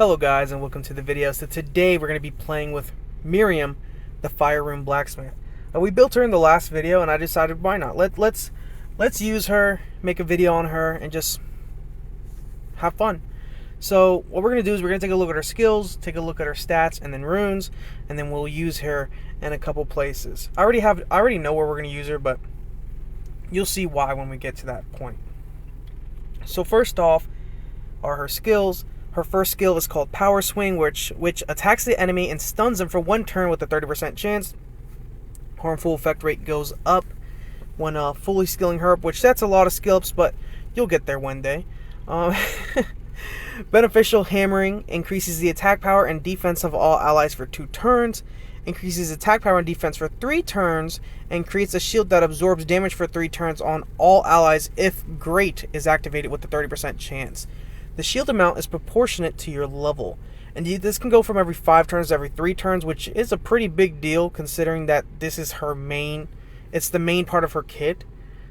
Hello guys and welcome to the video. So today we're going to be playing with Miriam, the Fire Room Blacksmith. We built her in the last video and I decided why not. Let's use her, make a video on her and just have fun. So what we're going to do is we're going to take a look at her skills, take a look at her stats and then runes, and then we'll use her in a couple places. I already know where we're going to use her, but you'll see why when we get to that point. So first off are her skills. Her first skill is called Power Swing, which attacks the enemy and stuns them for 1 turn with a 30% chance. Harmful effect rate goes up when fully skilling her up, which that's a lot of skill ups, but you'll get there one day. Beneficial Hammering increases the attack power and defense of all allies for 2 turns. Increases attack power and defense for 3 turns, and creates a shield that absorbs damage for 3 turns on all allies if Great is activated with a 30% chance. The shield amount is proportionate to your level, and this can go from every 5 turns to every 3 turns, which is a pretty big deal considering that this is her main, it's the main part of her kit.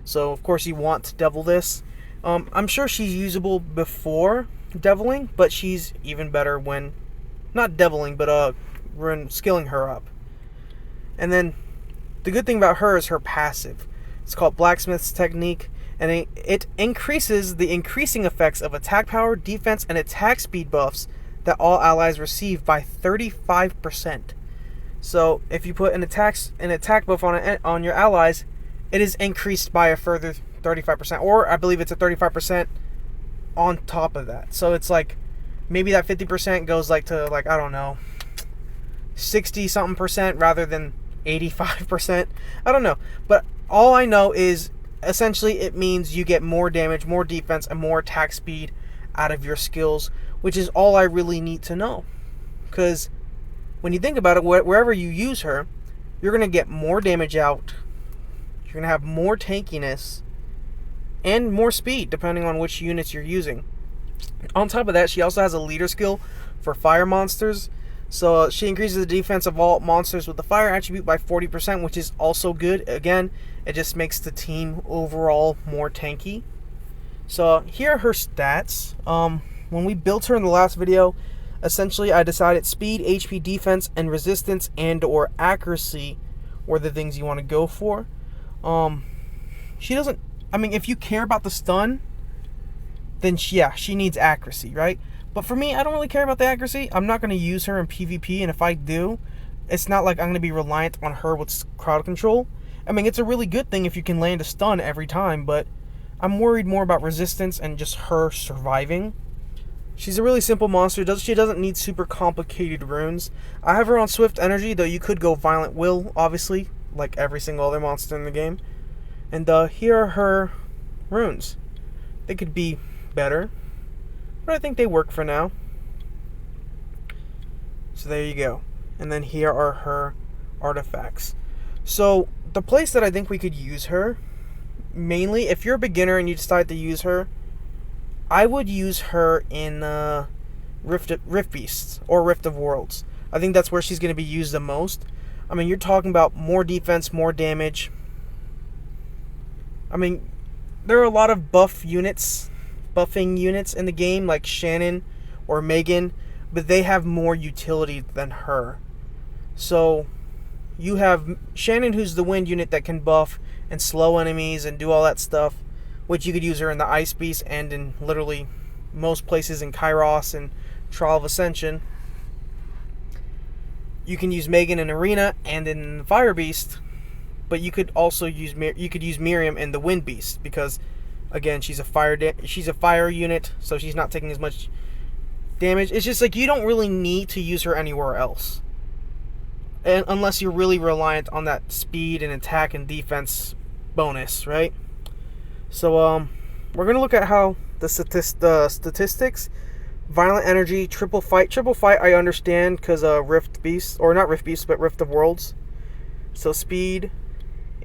So of course you want to devil this. I'm sure she's usable before deviling, but she's even better when not deviling, but skilling her up. And then the good thing about her is her passive. It's called Blacksmith's Technique, and it increases the increasing effects of attack power, defense, and attack speed buffs that all allies receive by 35%. So if you put an attack buff on your allies, it is increased by a further 35%, or I believe it's a 35% on top of that. So it's like maybe that 50% goes like to I don't know, 60 something percent rather than 85%. I don't know, but all I know is essentially it means you get more damage, more defense, and more attack speed out of your skills, which is all I really need to know. Because when you think about it, wherever you use her, you're going to get more damage out, you're going to have more tankiness, and more speed depending on which units you're using. On top of that, she also has a leader skill for fire monsters. So she increases the defense of all monsters with the fire attribute by 40%, which is also good. Again, it just makes the team overall more tanky. So here are her stats. When we built her in the last video, essentially I decided speed, HP, defense, and resistance and or accuracy were the things you want to go for. She doesn't, I mean, if you care about the stun, then she needs accuracy, right? But for me, I don't really care about the accuracy. I'm not going to use her in PvP, and if I do, it's not like I'm going to be reliant on her with crowd control. I mean, it's a really good thing if you can land a stun every time, but I'm worried more about resistance and just her surviving. She's a really simple monster. She doesn't need super complicated runes. I have her on Swift Energy, though you could go Violent Will, obviously, like every single other monster in the game. And here are her runes. They could be better, but I think they work for now. So there you go. And then here are her artifacts. So the place that I think we could use her, mainly, if you're a beginner and you decide to use her, I would use her in Rift Beasts or Rift of Worlds. I think that's where she's going to be used the most. I mean, you're talking about more defense, more damage. I mean, there are a lot of buffing units in the game, like Shannon or Megan, but they have more utility than her. So you have Shannon, who's the wind unit that can buff and slow enemies and do all that stuff, which you could use her in the Ice Beast and in literally most places in Kairos and Trial of Ascension. You can use Megan in Arena and in Fire Beast, but you could also use Miriam in the Wind Beast because, again, she's a fire unit, so she's not taking as much damage. It's just like you don't really need to use her anywhere else, and unless you're really reliant on that speed and attack and defense bonus, right? So we're gonna look at how the statistics. Violent Energy, triple fight. I understand because Rift Beast, or not Rift Beast, but Rift of Worlds. So speed,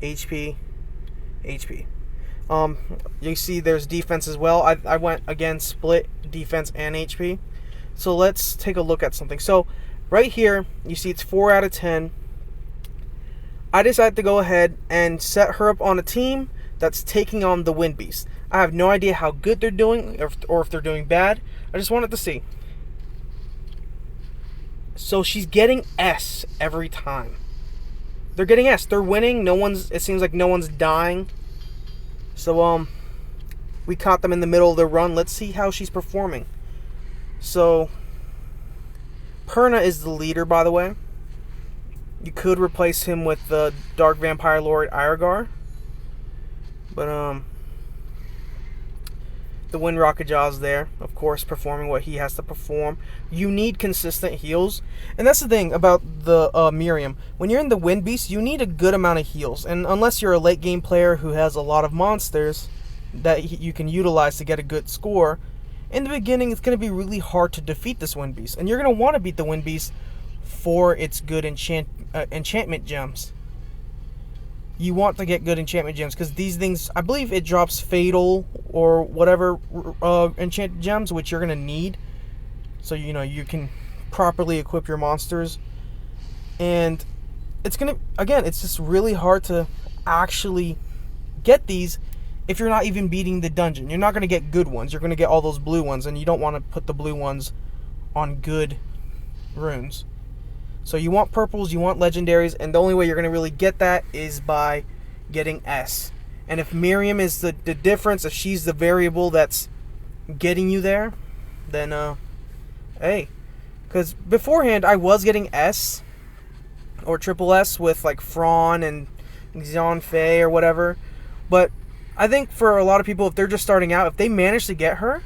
HP. You see there's defense as well. I went, again, split defense and HP. So let's take a look at something. So right here, you see it's 4 out of 10. I decided to go ahead and set her up on a team that's taking on the Wind Beast. I have no idea how good they're doing or if they're doing bad. I just wanted to see. So she's getting S every time. They're getting S. They're winning. It seems like no one's dying. So, we caught them in the middle of the run. Let's see how she's performing. So, Perna is the leader, by the way. You could replace him with the Dark Vampire Lord Irogar. But, the Wind Rocket Jaw's there, of course, performing what he has to perform. You need consistent heals. And that's the thing about the Miriam. When you're in the Wind Beast, you need a good amount of heals. And unless you're a late game player who has a lot of monsters that you can utilize to get a good score, in the beginning it's going to be really hard to defeat this Wind Beast. And you're going to want to beat the Wind Beast for its good enchantment gems. You want to get good enchantment gems because these things, I believe it drops fatal or whatever enchanted gems, which you're going to need. So, you can properly equip your monsters. And it's going to, again, it's just really hard to actually get these if you're not even beating the dungeon. You're not going to get good ones. You're going to get all those blue ones, and you don't want to put the blue ones on good runes. So you want purples, you want legendaries, and the only way you're going to really get that is by getting S. And if Miriam is the difference, if she's the variable that's getting you there, then, hey. Because beforehand, I was getting S, or triple S with, like, Fraun and Xionfei or whatever. But I think for a lot of people, if they're just starting out, if they manage to get her,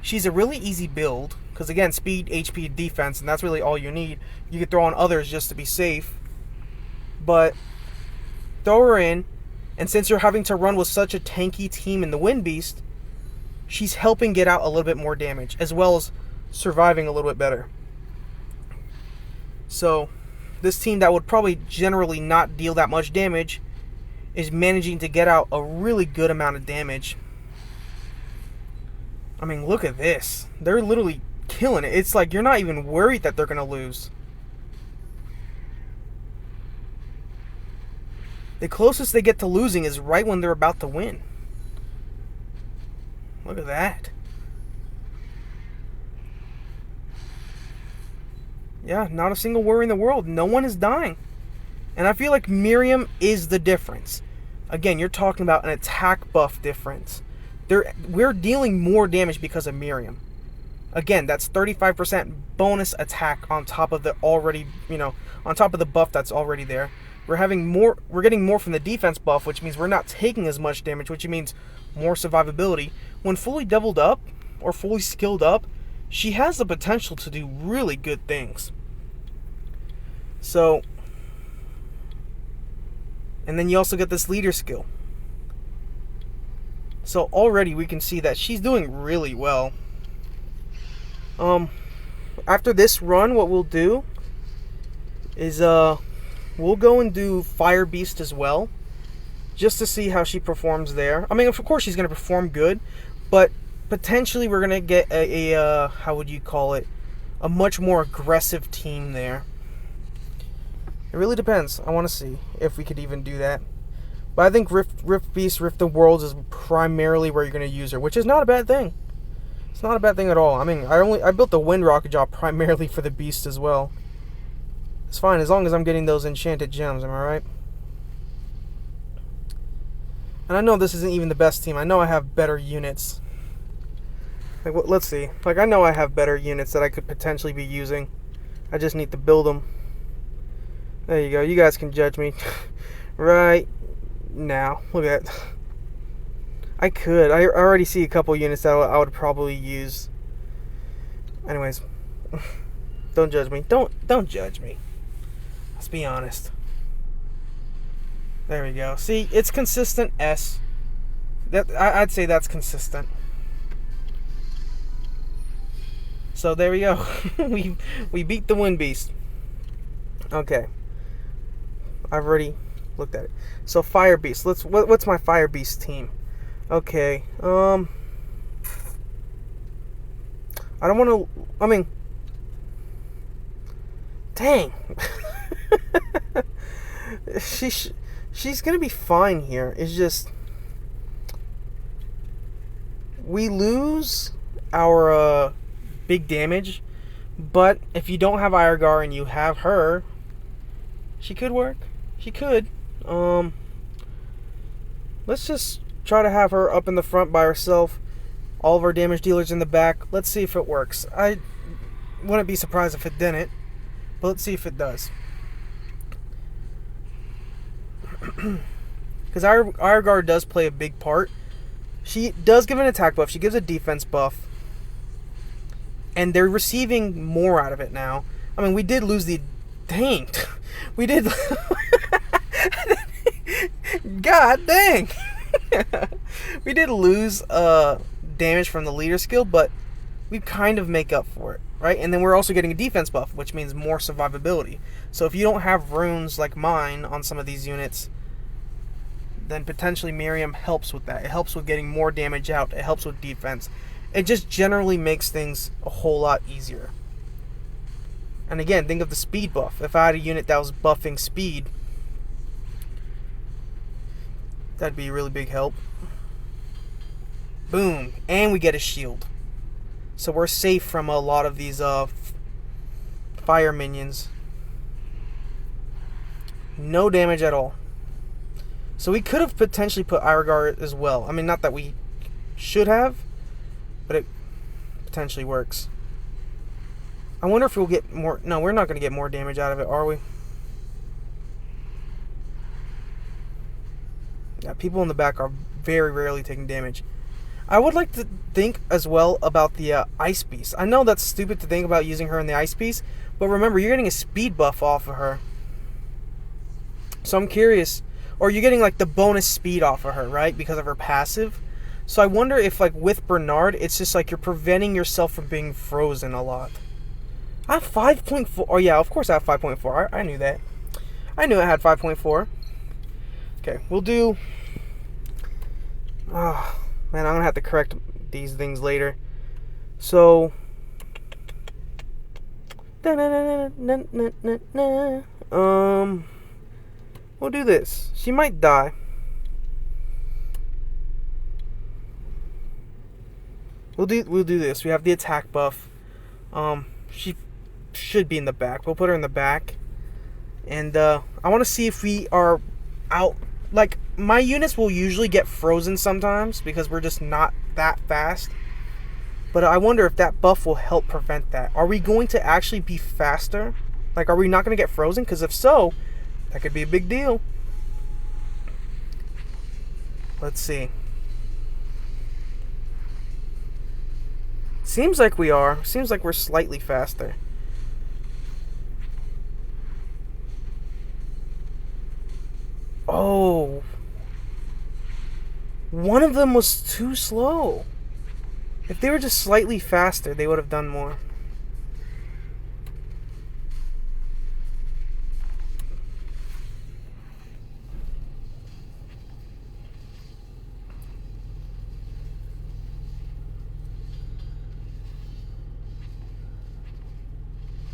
she's a really easy build. Because again, speed, HP, defense, and that's really all you need. You could throw on others just to be safe. But throw her in, and since you're having to run with such a tanky team in the Wind Beast, she's helping get out a little bit more damage, as well as surviving a little bit better. So, this team that would probably generally not deal that much damage is managing to get out a really good amount of damage. I mean, look at this. They're literally killing it. It's like you're not even worried that they're going to lose. The closest they get to losing is right when they're about to win. Look at that. Yeah, not a single worry in the world. No one is dying. And I feel like Miriam is the difference. Again, you're talking about an attack buff difference. We're dealing more damage because of Miriam. Again, that's 35% bonus attack on top of the already, on top of the buff that's already there. We're getting more from the defense buff, which means we're not taking as much damage, which means more survivability. When fully doubled up or fully skilled up, she has the potential to do really good things. So, and then you also get this leader skill. So already we can see that she's doing really well. After this run, what we'll do is we'll go and do Fire Beast as well, just to see how she performs there. I mean, of course she's going to perform good, but potentially we're going to get a how would you call it, a much more aggressive team there. It really depends. I want to see if we could even do that. But I think Rift Beast, Rift of Worlds is primarily where you're going to use her, which is not a bad thing. It's not a bad thing at all. I mean, I built the Wind Rocket Jaw primarily for the Beast as well. It's fine as long as I'm getting those enchanted gems, am I right? And I know this isn't even the best team. I know I have better units. Like, let's see. Like, I know I have better units that I could potentially be using. I just need to build them. There you go. You guys can judge me right now. Look at that. I could. I already see a couple units that I would probably use. Anyways, don't judge me. Don't judge me. Let's be honest. There we go. See, it's consistent S. I'd say that's consistent. So there we go. we beat the Wind Beast. Okay. I've already looked at it. So Fire Beast. What's my Fire Beast team? Okay. I don't want to. I mean, dang. She's gonna be fine here. It's just we lose our big damage, But if you don't have Irogar and you have her, she could work. She could. Let's just try to have her up in the front by herself. All of our damage dealers in the back. Let's see if it works. I wouldn't be surprised if it didn't. But let's see if it does. Because Irogar does play a big part. She does give an attack buff. She gives a defense buff. And they're receiving more out of it now. I mean, we did lose the... Dang. We did... God dang. We did lose damage from the leader skill, but we kind of make up for it, right? And then we're also getting a defense buff, which means more survivability. So if you don't have runes like mine on some of these units, then potentially Miriam helps with that. It helps with getting more damage out. It helps with defense. It just generally makes things a whole lot easier. And again, think of the speed buff. If I had a unit that was buffing speed, that'd be a really big help. Boom. And we get a shield. So we're safe from a lot of these fire minions. No damage at all. So we could have potentially put Irogar as well. I mean, not that we should have, but it potentially works. I wonder if we'll get more... No, we're not going to get more damage out of it, are we? Yeah, people in the back are very rarely taking damage. I would like to think as well about the Ice Beast. I know that's stupid to think about using her in the Ice Beast, but remember, you're getting a speed buff off of her. So I'm curious... Or you're getting like the bonus speed off of her, right? Because of her passive. So I wonder if like with Bernard, it's just like you're preventing yourself from being frozen a lot. I have 5.4. Oh yeah, of course I have 5.4. I knew that. I knew I had 5.4. Okay, we'll do... Oh, man, I'm going to have to correct these things later. So... We'll do this. She might die. We'll do this. We have the attack buff. She should be in the back. We'll put her in the back. And I want to see if we are out. Like, my units will usually get frozen sometimes because we're just not that fast. But I wonder if that buff will help prevent that. Are we going to actually be faster? Like, are we not going to get frozen? Because if so... that could be a big deal. Let's see. Seems like we are. Seems like we're slightly faster. Oh. One of them was too slow. If they were just slightly faster, they would have done more.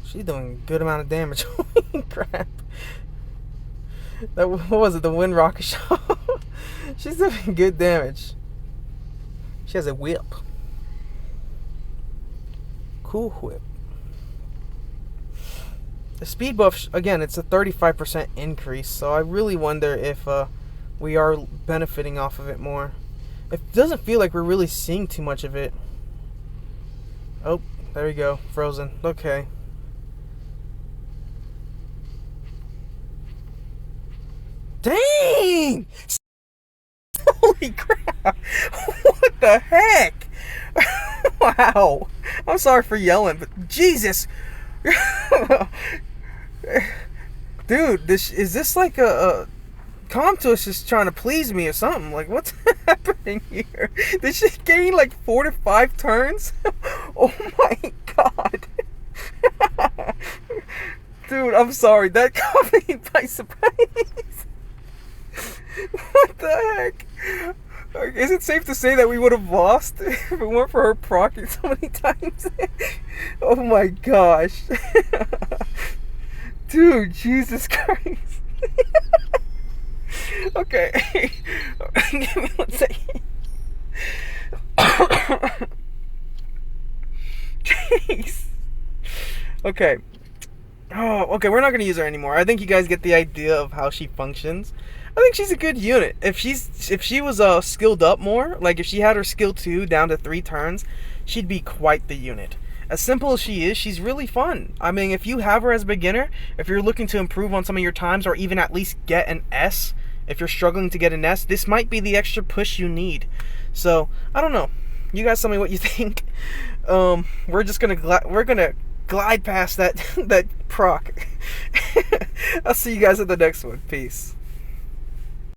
She's doing a good amount of damage. Holy crap. That, what was it? The wind rocket shot? She's doing good damage. She has a whip. Cool whip. The speed buff, again, it's a 35% increase. So I really wonder if we are benefiting off of it more. It doesn't feel like we're really seeing too much of it. Oh, there we go. Frozen. Okay. Dang! Holy crap! What the heck? Wow. I'm sorry for yelling, but Jesus! Dude, is this like a Comtus is trying to please me or something? Like, what's happening here? Did she gain like 4 to 5 turns? Oh my god. Dude, I'm sorry. That caught me by surprise. What the heck? Is it safe to say that we would have lost if it weren't for her proccing so many times? Oh my gosh. Dude, Jesus Christ. Okay. Give me 1 second. Jeez. Okay. Oh, okay, we're not going to use her anymore. I think you guys get the idea of how she functions. I think she's a good unit. If she was skilled up more, like if she had her skill 2 down to 3 turns, she'd be quite the unit. As simple as she is, she's really fun. I mean, if you have her as a beginner, if you're looking to improve on some of your times or even at least get an S, if you're struggling to get an S, this might be the extra push you need. So, I don't know. You guys tell me what you think. We're just going to glide past that that proc. I'll see you guys at the next one. Peace.